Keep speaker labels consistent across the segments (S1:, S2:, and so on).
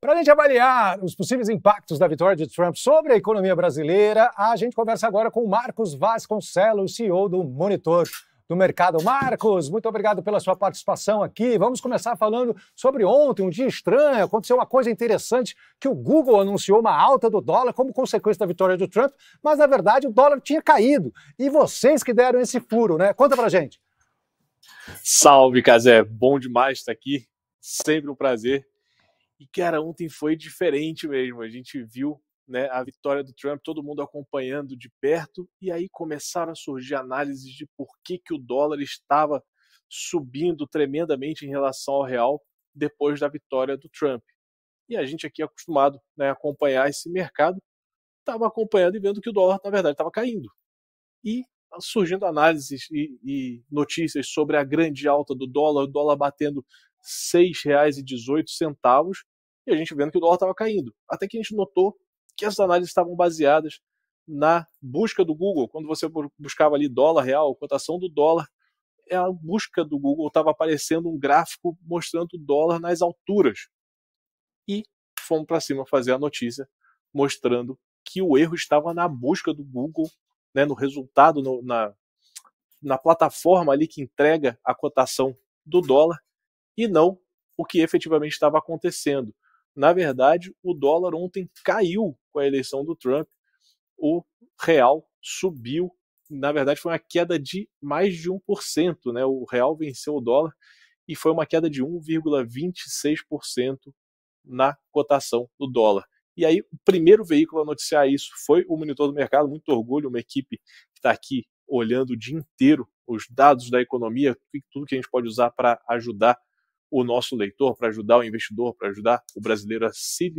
S1: Para a gente avaliar os possíveis impactos da vitória de Trump sobre a economia brasileira, a gente conversa agora com o Marcos Vasconcelos, CEO do Monitor do Mercado. Marcos, muito obrigado pela sua participação aqui. Vamos começar falando sobre ontem, um dia estranho. Aconteceu uma coisa interessante, que o Google anunciou uma alta do dólar como consequência da vitória do Trump, mas na verdade o dólar tinha caído. E vocês que deram esse furo, né? Conta pra gente.
S2: Salve, Cazé. Bom demais estar aqui. Sempre um prazer. E, cara, ontem foi diferente mesmo. A gente viu, né, a vitória do Trump, todo mundo acompanhando de perto, e aí começaram a surgir análises de por que o dólar estava subindo tremendamente em relação ao real depois da vitória do Trump. E a gente aqui acostumado, né, a acompanhar esse mercado, estava acompanhando e vendo que o dólar, na verdade, estava caindo. E surgindo análises e notícias sobre a grande alta do dólar, o dólar batendo R$ 6,18, e a gente vendo que o dólar estava caindo. Até que a gente notou que essas análises estavam baseadas na busca do Google. Quando você buscava ali dólar real, cotação do dólar, a busca do Google estava aparecendo um gráfico mostrando o dólar nas alturas. E fomos para cima fazer a notícia mostrando que o erro estava na busca do Google, né, no resultado, na plataforma ali que entrega a cotação do dólar, e não o que efetivamente estava acontecendo. Na verdade, o dólar ontem caiu com a eleição do Trump, o real subiu, na verdade foi uma queda de mais de 1%, né? O real venceu o dólar e foi uma queda de 1,26% na cotação do dólar. E aí, o primeiro veículo a noticiar isso foi o Monitor do Mercado, muito orgulho, uma equipe que está aqui olhando o dia inteiro os dados da economia, tudo que a gente pode usar para ajudar o nosso leitor, para ajudar o investidor, para ajudar o brasileiro a se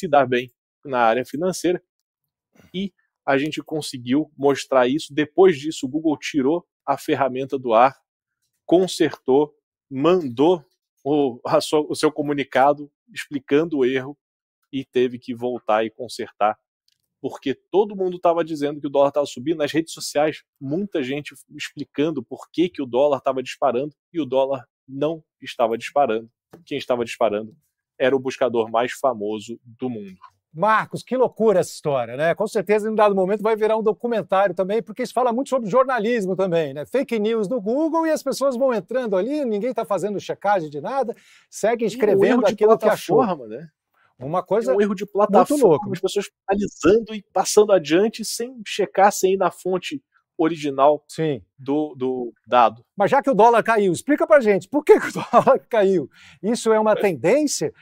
S2: dar bem na área financeira. E a gente conseguiu mostrar isso. Depois disso, o Google tirou a ferramenta do ar, consertou, mandou o seu comunicado explicando o erro e teve que voltar e consertar, porque todo mundo estava dizendo que o dólar estava subindo. Nas redes sociais, muita gente explicando por que o dólar estava disparando, e o dólar não estava disparando. Quem estava disparando era o buscador mais famoso do mundo.
S1: Marcos, que loucura essa história, né? Com certeza, em um dado momento, vai virar um documentário também, porque isso fala muito sobre jornalismo também, né? Fake news do Google, e as pessoas vão entrando ali, ninguém está fazendo checagem de nada, segue escrevendo aquilo que achou.
S2: Né?
S1: Uma coisa
S2: um erro de plataforma,
S1: muito louco.
S2: As pessoas analisando e passando adiante sem checar, sem ir na fonte original do dado.
S1: Mas já que o dólar caiu, explica pra gente, por que o dólar caiu? Isso é uma tendência?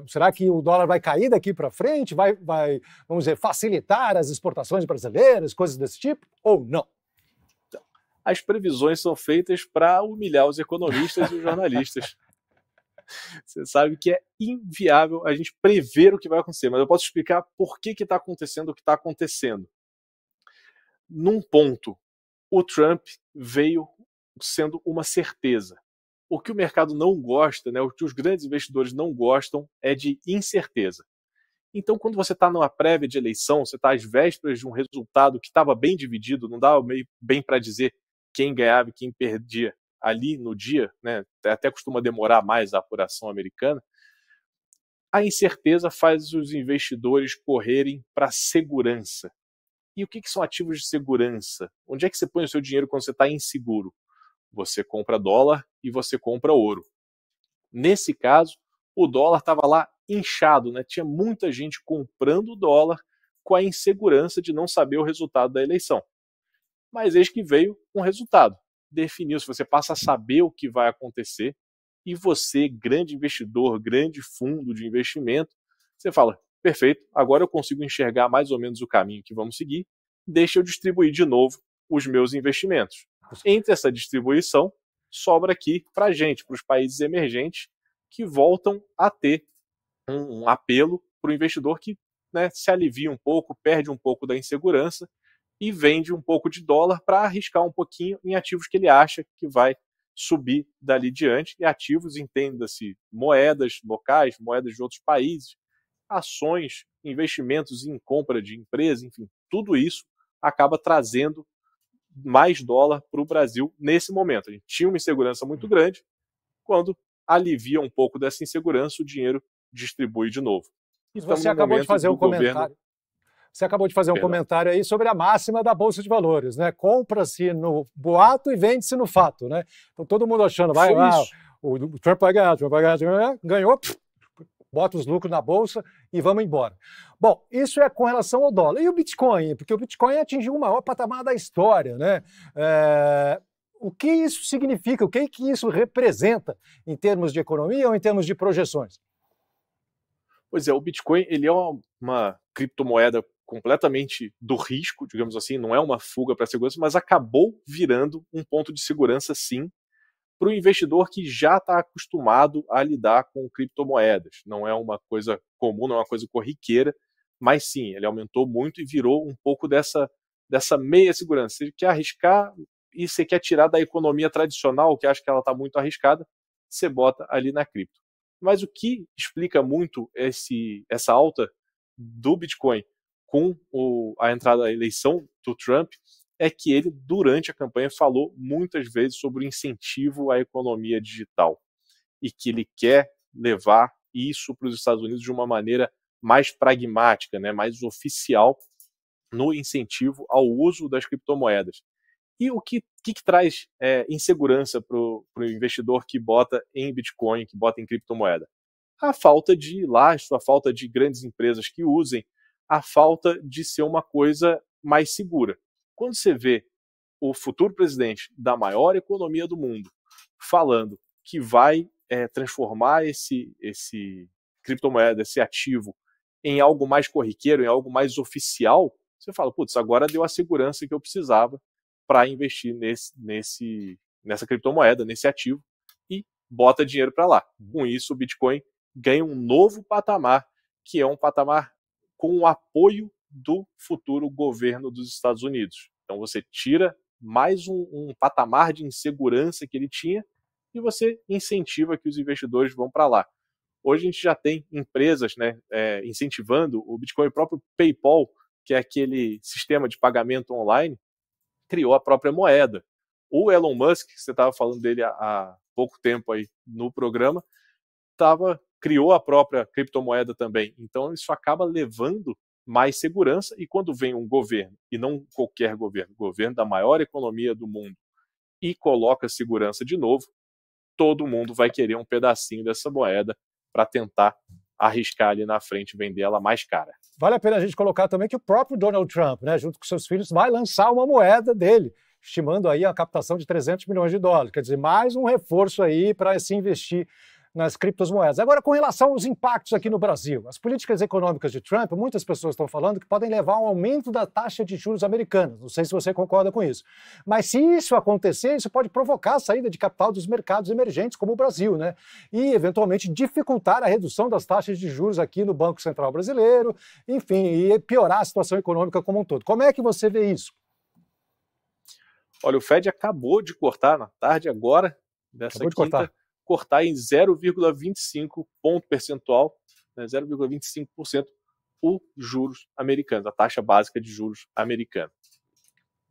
S1: Será que o dólar vai cair daqui para frente? Vai, vamos dizer, facilitar as exportações brasileiras, coisas desse tipo? Ou não?
S2: Então, as previsões são feitas para humilhar os economistas e os jornalistas. Você sabe que é inviável a gente prever o que vai acontecer, mas eu posso explicar por que está acontecendo o que está acontecendo. Num ponto, o Trump veio sendo uma certeza. O que o mercado não gosta, né, o que os grandes investidores não gostam, é de incerteza. Então, quando você está numa prévia de eleição, você está às vésperas de um resultado que estava bem dividido, não dava meio bem para dizer quem ganhava e quem perdia ali no dia, né, até costuma demorar mais a apuração americana, a incerteza faz os investidores correrem para a segurança. E o que são ativos de segurança? Onde é que você põe o seu dinheiro quando você está inseguro? Você compra dólar e você compra ouro. Nesse caso, o dólar estava lá inchado, né? Tinha muita gente comprando dólar com a insegurança de não saber o resultado da eleição. Mas eis que veio um resultado. Definiu-se, você passa a saber o que vai acontecer, e você, grande investidor, grande fundo de investimento, você fala, perfeito, agora eu consigo enxergar mais ou menos o caminho que vamos seguir, deixa eu distribuir de novo os meus investimentos. Entre essa distribuição, sobra aqui para a gente, para os países emergentes, que voltam a ter um apelo para o investidor que, né, se alivia um pouco, perde um pouco da insegurança e vende um pouco de dólar para arriscar um pouquinho em ativos que ele acha que vai subir dali diante. E ativos, entenda-se, moedas locais, moedas de outros países, ações, investimentos em compra de empresa, enfim, tudo isso acaba trazendo mais dólar para o Brasil nesse momento. A gente tinha uma insegurança muito grande, quando alivia um pouco dessa insegurança, o dinheiro distribui de novo.
S1: Você acabou de fazer um comentário. Você acabou de fazer um comentário aí sobre a máxima da Bolsa de Valores, né? Compra-se no boato e vende-se no fato, né? Então todo mundo achando, o Trump vai ganhar, ganhou, bota os lucros na Bolsa e vamos embora. Bom, isso é com relação ao dólar. E o Bitcoin? Porque o Bitcoin atingiu o maior patamar da história, né? O que isso significa? O que isso representa em termos de economia ou em termos de projeções?
S2: Pois é, o Bitcoin ele é uma criptomoeda completamente do risco, digamos assim, não é uma fuga para a segurança, mas acabou virando um ponto de segurança, sim, para o investidor que já está acostumado a lidar com criptomoedas. Não é uma coisa comum, não é uma coisa corriqueira, mas sim, ele aumentou muito e virou um pouco dessa meia segurança. Você quer arriscar e você quer tirar da economia tradicional, que acha que ela está muito arriscada, você bota ali na cripto. Mas o que explica muito essa alta do Bitcoin com a entrada da eleição do Trump é que ele, durante a campanha, falou muitas vezes sobre o incentivo à economia digital e que ele quer levar isso para os Estados Unidos de uma maneira mais pragmática, né, mais oficial no incentivo ao uso das criptomoedas. E o que traz insegurança para o investidor que bota em Bitcoin, que bota em criptomoeda? A falta de lastro, a falta de grandes empresas que usem, a falta de ser uma coisa mais segura. Quando você vê o futuro presidente da maior economia do mundo falando que vai transformar esse criptomoeda, esse ativo, em algo mais corriqueiro, em algo mais oficial, você fala, putz, agora deu a segurança que eu precisava para investir nessa criptomoeda, nesse ativo, e bota dinheiro para lá. Com isso, o Bitcoin ganha um novo patamar, que é um patamar com o apoio do futuro governo dos Estados Unidos. Então você tira mais um patamar de insegurança que ele tinha e você incentiva que os investidores vão para lá. Hoje a gente já tem empresas, né, incentivando o Bitcoin, o próprio PayPal, que é aquele sistema de pagamento online, criou a própria moeda. O Elon Musk, que você estava falando dele há pouco tempo aí no programa, criou a própria criptomoeda também. Então isso acaba levando mais segurança, e quando vem um governo, e não qualquer governo, o governo da maior economia do mundo, e coloca segurança de novo, todo mundo vai querer um pedacinho dessa moeda para tentar arriscar ali na frente, vender ela mais cara.
S1: Vale a pena a gente colocar também que o próprio Donald Trump, né, junto com seus filhos, vai lançar uma moeda dele, estimando aí a captação de 300 milhões de dólares. Quer dizer, mais um reforço aí para se investir nas criptomoedas. Agora, com relação aos impactos aqui no Brasil, as políticas econômicas de Trump, muitas pessoas estão falando que podem levar a um aumento da taxa de juros americana. Não sei se você concorda com isso. Mas se isso acontecer, isso pode provocar a saída de capital dos mercados emergentes, como o Brasil, né? E, eventualmente, dificultar a redução das taxas de juros aqui no Banco Central Brasileiro, enfim, e piorar a situação econômica como um todo. Como é que você vê isso?
S2: Olha, o Fed acabou de cortar na tarde agora, dessa quinta, cortar em 0,25 ponto percentual, né, 0,25% os juros americanos, a taxa básica de juros americana.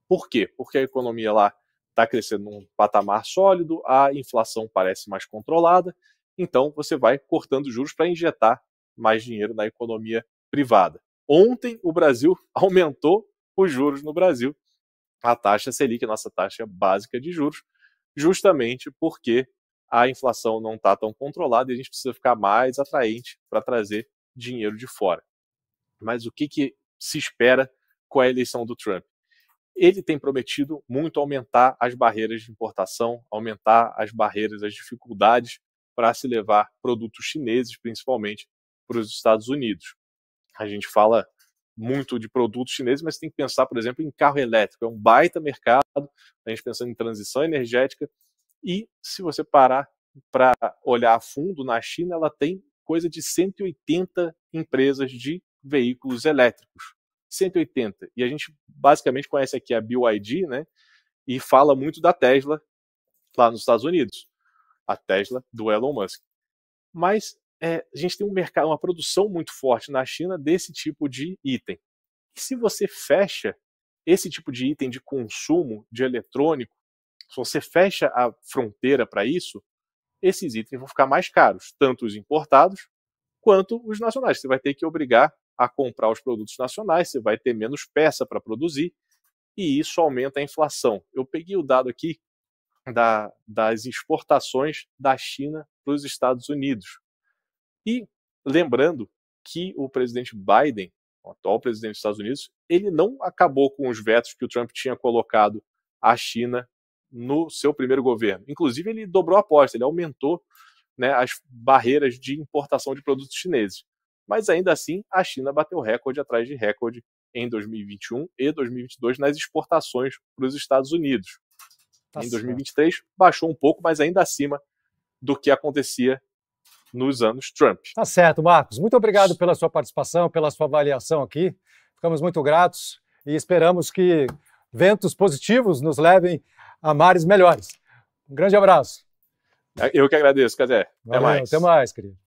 S2: Por quê? Porque a economia lá está crescendo num patamar sólido, a inflação parece mais controlada, então você vai cortando juros para injetar mais dinheiro na economia privada. Ontem o Brasil aumentou os juros no Brasil, a taxa Selic, a nossa taxa básica de juros, justamente porque a inflação não está tão controlada e a gente precisa ficar mais atraente para trazer dinheiro de fora. Mas o que se espera com a eleição do Trump? Ele tem prometido muito aumentar as barreiras de importação, aumentar as barreiras, as dificuldades para se levar produtos chineses, principalmente, para os Estados Unidos. A gente fala muito de produtos chineses, mas tem que pensar, por exemplo, em carro elétrico. É um baita mercado, a gente pensando em transição energética. E se você parar para olhar a fundo, na China ela tem coisa de 180 empresas de veículos elétricos. 180. E a gente basicamente conhece aqui a BYD, né? E fala muito da Tesla lá nos Estados Unidos. A Tesla do Elon Musk. Mas a gente tem um mercado, uma produção muito forte na China desse tipo de item. E se você fecha esse tipo de item de consumo de eletrônico, se você fecha a fronteira para isso, esses itens vão ficar mais caros, tanto os importados quanto os nacionais. Você vai ter que obrigar a comprar os produtos nacionais, você vai ter menos peça para produzir, e isso aumenta a inflação. Eu peguei o dado aqui das exportações da China para os Estados Unidos. E lembrando que o presidente Biden, o atual presidente dos Estados Unidos, ele não acabou com os vetos que o Trump tinha colocado à China no seu primeiro governo. Inclusive, ele dobrou a aposta, ele aumentou, né, as barreiras de importação de produtos chineses. Mas ainda assim, a China bateu recorde atrás de recorde em 2021 e 2022 nas exportações para os Estados Unidos. Em 2023, baixou um pouco, mas ainda acima do que acontecia nos anos Trump.
S1: Tá certo, Marcos. Muito obrigado pela sua participação, pela sua avaliação aqui. Ficamos muito gratos e esperamos que ventos positivos nos levem a mares melhores. Um grande abraço.
S2: Eu que agradeço, Cazé. Até mais.
S1: Até mais, querido.